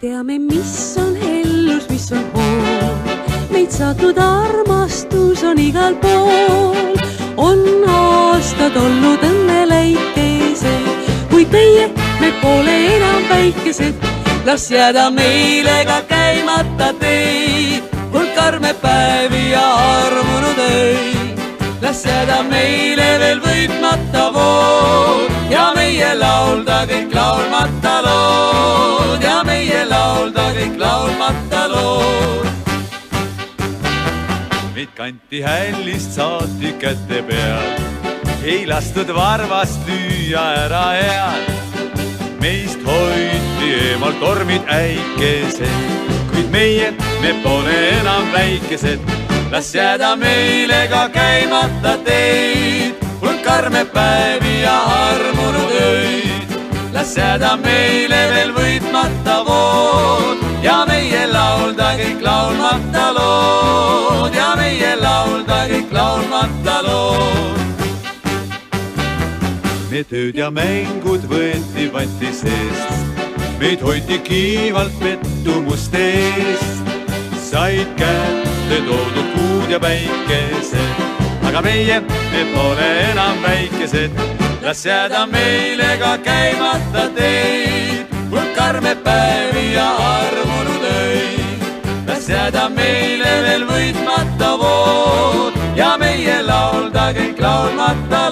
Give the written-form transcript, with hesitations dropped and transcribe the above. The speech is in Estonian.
teame, mis on hellus, mis on hool. Meid saatnud armastus on igal pool. On aastad olnud õnneläikesed, kuid meie, me pole enam väikesed. Las jääda meile ka käimata teid, hulk karme päevi ja armunud öid. Las jääda meile veel võitmata vood ja meie laulda kõik laulmata lood ja meie laulda kõik laulmata lood. Meid kanti hällist saati kätte peal, ei lastud varvast lüüa ära head. Meist hoiti eemal tormid äikesed, kuid meie, me pole enam väikesed. Las jääda meile ka käimata teid, hulk karme päevi ja armunud öid. Las jääda meile veel võitmata vood ja meie laulda kõik laulmata lood ja meie laulda kõik laulmata lood. Need ööd ja mängud võeti vanti seest, meid hoiti kiivalt pettumuste eest. Said kätte toodud kuud ja päikesed, aga meie, me pole enam väikesed. Las jääda meile ka käimata teid, hulk karme päevi ja armunud öid. Las jääda meile veel võitmata vood ja meie laulda kõik laulmata